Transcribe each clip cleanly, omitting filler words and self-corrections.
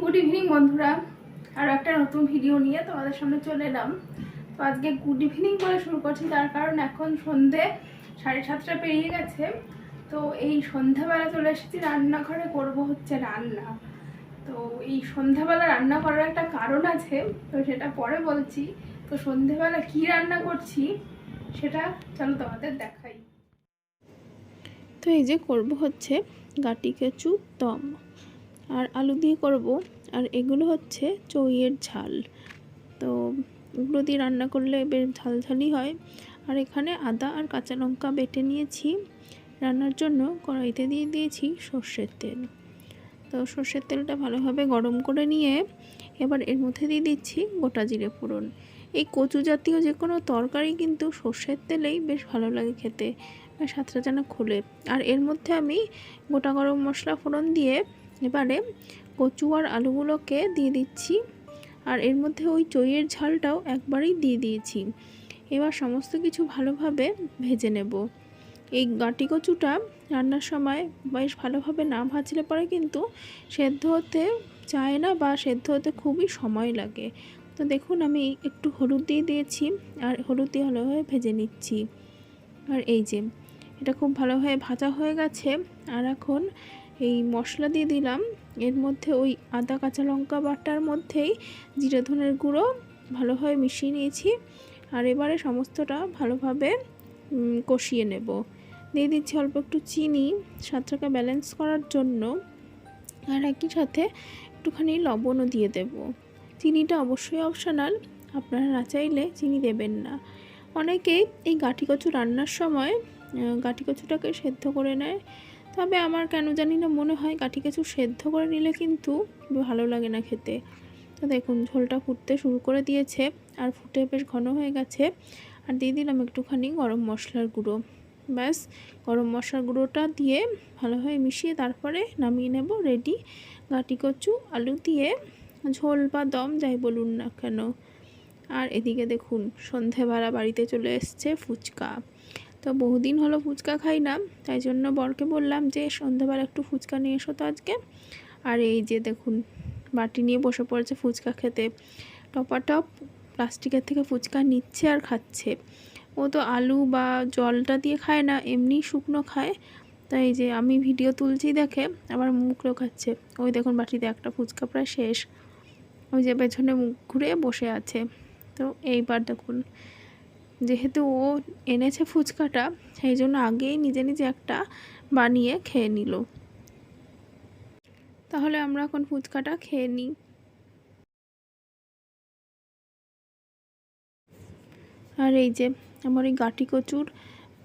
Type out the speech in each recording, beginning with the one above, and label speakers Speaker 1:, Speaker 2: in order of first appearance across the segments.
Speaker 1: Good evening বন্ধুরা, আর একটা নতুন ভিডিও নিয়ে তোমাদের সামনে চলে এলাম। তো আজকে গুড ইভিনিং বলে শুরু করছি, তার কারণ এখন সন্ধে 7:30 পেরিয়ে গেছে। তো এই সন্ধ্যাবেলা চলে এসেছি রান্নাঘরে, করব হচ্ছে রান্না। তো এই সন্ধ্যাবেলা রান্না করার একটা কারণ আছে, তো সেটা পরে বলছি। তো সন্ধ্যাবেলা কি রান্না করছি সেটা চলো তোমাদের দেখাই। তো এই যে করব হচ্ছে গাটি কচু দম, আর আলু দিয়ে করব। আর এগুলো হচ্ছে চইয়ের ঝাল। তো এগুলো দিয়ে রান্না করলে বেশ ঝালঝালি হয়। আর এখানে আদা আর কাঁচা লঙ্কা বেটে নিয়েছি। রান্নার জন্য কড়াইতে দিয়ে দিয়েছি সর্ষের তেল। তো সর্ষের তেলটা ভালোভাবে গরম করে নিয়ে এবার এর মধ্যে দিয়ে দিচ্ছি গোটা জিরে ফোড়ন। এই কচু জাতীয় যে কোনো তরকারি কিন্তু সর্ষের তেলেই বেশ ভালো লাগে খেতে, স্বাদটা যেন খোলে। আর এর মধ্যে আমি গোটা গরম মশলা ফোড়ন দিয়ে এবারে কচু আর আলুগুলোকে দিয়ে দিচ্ছি। আর এর মধ্যে ওই চইয়ের ঝালটাও একবারেই দিয়ে দিয়েছি। এবার সমস্ত কিছু ভালোভাবে ভেজে নেব। এই গাটি কচুটা রান্নার সময় বেশ ভালোভাবে না ভাজলে পরে কিন্তু সেদ্ধ হতে চায় না, বা সেদ্ধ হতে খুবই সময় লাগে। তো দেখুন আমি একটু হলুদ দিয়ে দিয়েছি, আর হলুদ দিয়ে ভালোভাবে ভেজে নিচ্ছি। আর এই যে এটা খুব ভালোভাবে ভাজা হয়ে গেছে। আর এখন এই মশলা দিয়ে দিলাম। এর মধ্যে ওই আদা কাঁচা লঙ্কা বাটার মধ্যেই জিরে ধনের গুঁড়ো ভালোভাবে মিশিয়ে নিয়েছি। আর এবারে সমস্তটা ভালোভাবে কষিয়ে নেব। দিয়ে দিচ্ছি অল্প একটু চিনি স্বাদটাকে ব্যালেন্স করার জন্য, আর একই সাথে একটুখানি লবণও দিয়ে দেব। চিনিটা অবশ্যই অপশনাল, আপনারা না চাইলে চিনি দেবেন না। অনেকেই এই গাটি কচু রান্নার সময় গাটি কচুটাকে সেদ্ধ করে নেয়, তবে আমার কেন জানি না মনে হয় গাটি কচু সেদ্ধ করে নিলে কিন্তু ভালো লাগে না খেতে। তো দেখুন ঝোলটা ফুটতে শুরু করে দিয়েছে, আর ফুটে বেশ ঘন হয়ে গেছে। আর দিয়ে দিলাম একটুখানি গরম মশলার গুঁড়ো। ব্যাস, গরম মশলার গুঁড়োটা দিয়ে ভালোভাবে মিশিয়ে তারপরে নামিয়ে নেব। রেডি গাটি কচু আলু দিয়ে ঝোল বা দম যাই বলুন না কেন। আর এদিকে দেখুন সন্ধেবেলা বাড়িতে চলে এসছে ফুচকা। তো বহুদিন হলো ফুচকা খাই না, তাই জন্য বরকে বললাম যে সন্ধেবেলা একটু ফুচকা নিয়ে এসো তো আজকে। আর এই যে দেখুন বাটি নিয়ে বসে পড়েছে ফুচকা খেতে। টপাটপ প্লাস্টিকের থেকে ফুচকা নিচ্ছে আর খাচ্ছে। ও তো আলু বা জলটা দিয়ে খায় না, এমনি শুকনো খায়। তাই যে আমি ভিডিও তুলছি দেখে আবার মুখ লোকাচ্ছে। ওই দেখুন বাটিতে একটা ফুচকা প্রায় শেষ। ওই যে পেছনে মুখ ঘুরে বসে আছে। তো এইবার দেখুন যেহেতু ও এনেছে ফুচকাটা, সেই জন্য আগেই নিজে নিজে একটা বানিয়ে খেয়ে নিল। তাহলে আমরা এখন ফুচকাটা খেয়ে নিই। আর এই যে আমার এই গাটি কচুর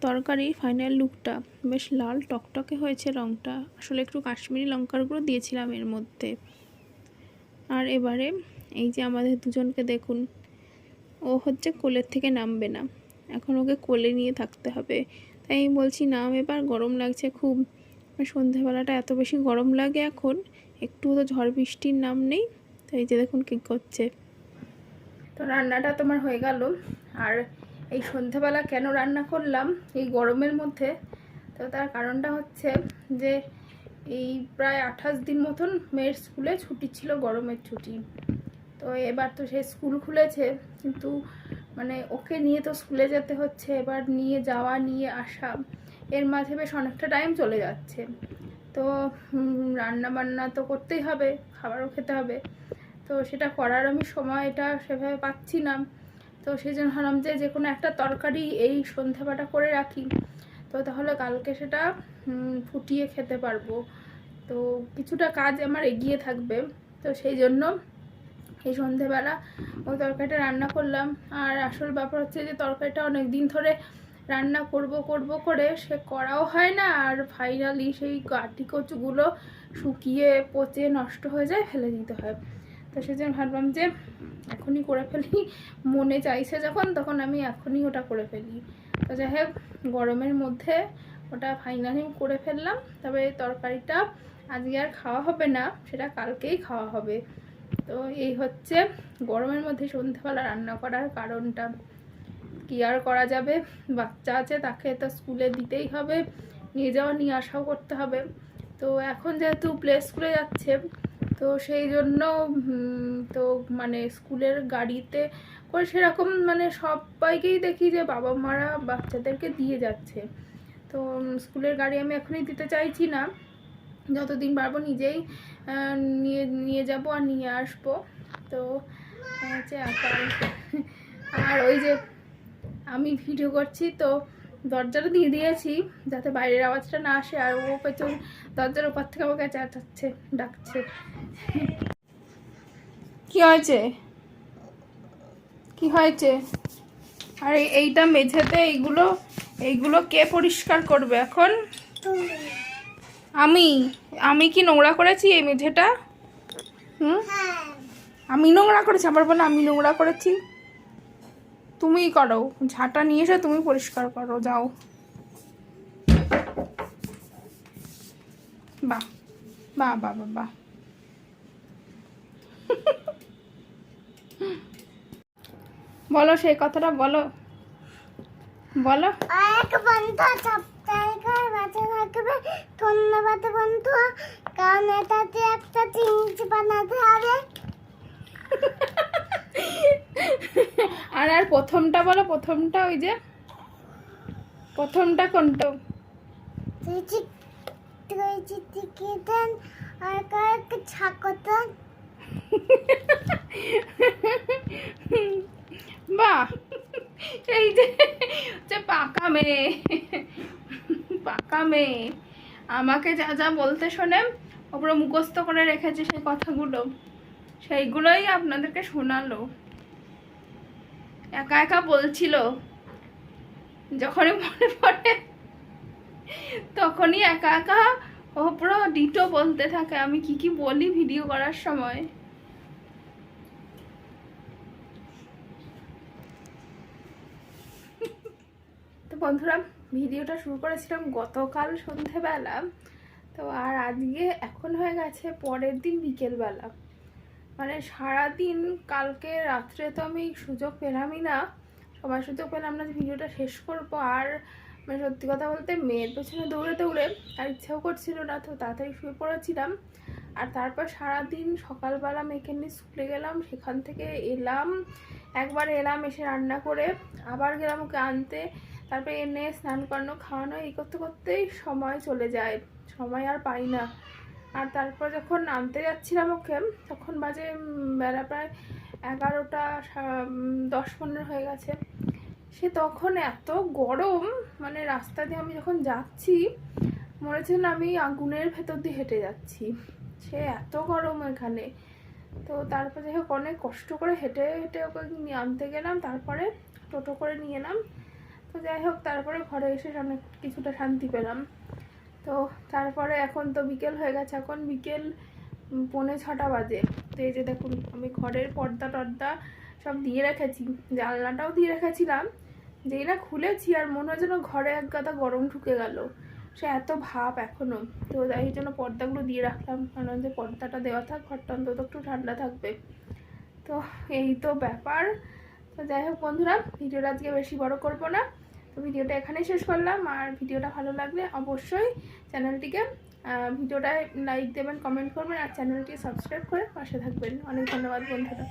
Speaker 1: তরকারির ফাইনাল লুকটা বেশ লাল টকটকে হয়েছে রঙটা। আসলে একটু কাশ্মীরি লঙ্কার গুঁড়ো দিয়েছিলাম এর মধ্যে। আর এবারে এই যে আমাদের দুজনকে দেখুন, ও হচ্ছে কোলের থেকে নামবে না, এখন ওকে কোলে নিয়ে থাকতে হবে। তাই আমি বলছি নাম, এবার গরম লাগছে খুব। সন্ধেবেলাটা এত বেশি গরম লাগে এখন, একটু তো ঝড় বৃষ্টির নাম নেই। তাই যে দেখুন কী করছে। তো রান্নাটা তোমার হয়ে গেল। আর এই সন্ধেবেলা কেন রান্না করলাম এই গরমের মধ্যে, তো তার কারণটা হচ্ছে যে এই প্রায় 28 দিন মতন মেয়ের স্কুলে ছুটি ছিল, গরমের ছুটি। তো এবার তো সে স্কুল খুলেছে, কিন্তু মানে ওকে নিয়ে তো স্কুলে যেতে হচ্ছে। এবার নিয়ে যাওয়া নিয়ে আসা, এর মাঝে বেশ অনেকটা টাইম চলে যাচ্ছে। তো রান্না বান্না তো করতেই হবে, খাবারও খেতে হবে। তো সেটা করার আমি সময়টা সেভাবে পাচ্ছি না। তো সেই জন্য ভাবলাম যে যে কোনো একটা তরকারি এই সন্ধ্যাবেলাটা করে রাখি, তো তাহলে কালকে সেটা ফুটিয়ে খেতে পারবো। তো কিছুটা কাজ আমার এগিয়ে থাকবে। তো সেই জন্য এই সন্ধেবেলা ওই তরকারিটা রান্না করলাম। আর আসল ব্যাপার হচ্ছে যে তরকারিটা অনেক দিন ধরে রান্না করব করব করে সে করাও হয় না, আর ফাইনালি সেই গাটি কচুগুলো শুকিয়ে পচে নষ্ট হয়ে যায়, ফেলে দিতে হয়। তো সেই জন্য ভাবলাম যে এখনই করে ফেলি, মনে চাইছে যখন তখন আমি এখনই ওটা করে ফেলি। তো যাই হোক গরমের মধ্যে ওটা ফাইনালি করে ফেললাম। তবে তরকারিটা আজকে আর খাওয়া হবে না, সেটা কালকেই খাওয়া হবে। তো এই হচ্ছে গরমের মধ্যে সন্ধ্যাবেলা রান্না করার কারণটা। কি আর করা যাবে, বাচ্চা আছে, তাকে তো স্কুলে দিতেই হবে, নিয়ে যাওয়া নিয়ে আসাও করতে হবে। তো এখন যেহেতু প্লে স্কুলে যাচ্ছে, তো তো সেই জন্য তো মানে স্কুলের গাড়িতে করে সেরকম মানে সবাইকেই দেখি যে বাবা মারা বাচ্চাদেরকে দিয়ে যাচ্ছে। তো স্কুলের গাড়ি আমি এখনই দিতে চাইছি না, যতদিন পারবো নিজেই নিয়ে যাব আর নিয়ে আসবো। তো হচ্ছে আর ওই যে আমি ভিডিও করছি তো দরজাটা দিয়ে দিয়েছি যাতে বাইরের আওয়াজটা না আসে, আর ও পেছন দরজার উপর থেকে আমাকে চেঁচাচ্ছে, ডাকছে। কি হয়েছে, কি হয়েছে? আর এইটা মেঝেতে এইগুলো কে পরিষ্কার করবে এখন? আমি কি নোংরা করেছি এই মেঝেটা? আমি নোংরা করেছি? আবার বলে আমি নোংরা করেছি। তুমিই করো, ঝাঁটা নিয়ে এসে তুমি পরিষ্কার করো, যাও। বাহ বাহ বাহ বাহ। বলো সেই কথাটা, বলো বলো।
Speaker 2: ধন্যবাদ বন্ধু, কারণ এটাতে একটা জিনিস বানাতে হবে।
Speaker 1: আর প্রথমটা বলো, প্রথমটা ওই যে প্রথমটা কোনটা? বাহ, এই যে পাকা মেয়ে, পাকা মেয়ে আমাকে যা যা বলতে শোনে ওপরে মুখস্থ করে রেখেছে সেই কথাগুলো, সেইগুলোই আপনাদেরকে শোনালো। একা একা বলছিল, যখনই মনে পড়ে তখনই একা একা ও পুরো ডিটো বলতে থাকে আমি কি কি বলি ভিডিও করার সময়। তো বন্ধুরা, ভিডিওটা শুরু করেছিলাম গতকাল সন্ধেবেলা, তো আর আজকে এখন হয়ে গেছে পরের দিন বিকেলবেলা। মানে সারাদিন কালকে রাত্রে তো আমি সুযোগ পেলামই না, সময় সুযোগ পেলাম না যে ভিডিওটা শেষ করবো। আর মানে সত্যি কথা বলতে মেয়ের পেছনে দৌড়ে দৌড়ে আর ইচ্ছাও করছিল না, তো তাড়াতাড়ি শুয়ে পড়েছিলাম। আর তারপর সারাদিন সকালবেলা মেয়েকে নিয়ে স্কুলে গেলাম, সেখান থেকে এলাম, একবার এলাম এসে রান্না করে আবার গেলাম ওকে আনতে, তারপরে এনে স্নান করানো খাওয়ানো এই করতে করতেই সময় চলে যায়, সময় আর পাই না। আর তারপর যখন আনতে যাচ্ছিলাম ওকে তখন বাজে বেলা প্রায় 11টা 10-15 হয়ে গেছে। সে তখন এত গরম, মানে রাস্তা দিয়ে আমি যখন যাচ্ছি মনে হচ্ছে না আমি আগুনের ভেতর দিয়ে হেঁটে যাচ্ছি, সে এত গরম এখানে। তো তারপর যাই হোক অনেক কষ্ট করে হেঁটে হেঁটে ওকে আনতে গেলাম, তারপরে টোটো করে নিয়ে এলাম। তো যাই হোক তারপরে ঘরে এসে অনেক কিছুটা শান্তি পেলাম। তো তারপরে এখন তো বিকেল হয়ে গেছে, এখন বিকেল 5:45 বাজে। তো এই যে দেখুন আমি ঘরের পর্দা টর্দা সব দিয়ে রেখেছি, জানলাটাও দিয়ে রেখেছিলাম, যেই না খুলেছি আর মনে হয় যেন ঘরে এক গাদা গরম ঢুকে গেল, সে এত ভাব এখনও। তো এই জন্য পর্দাগুলো দিয়ে রাখলাম, কারণ যে পর্দাটা দেওয়া থাক ঘরটা অন্তত একটু ঠান্ডা থাকবে। তো এই তো ব্যাপার। তো যাই হোক বন্ধুরা, ভিডিওটা আজকে বেশি বড় করবো না, তো ভিডিওটা এখানেই শেষ করলাম। আর ভিডিওটা ভালো লাগলে অবশ্যই চ্যানেলটিকে ভিডিওটায় লাইক দেবেন, কমেন্ট করবেন আর চ্যানেলটি সাবস্ক্রাইব করে পাশে থাকবেন। অনেক ধন্যবাদ বন্ধুরা।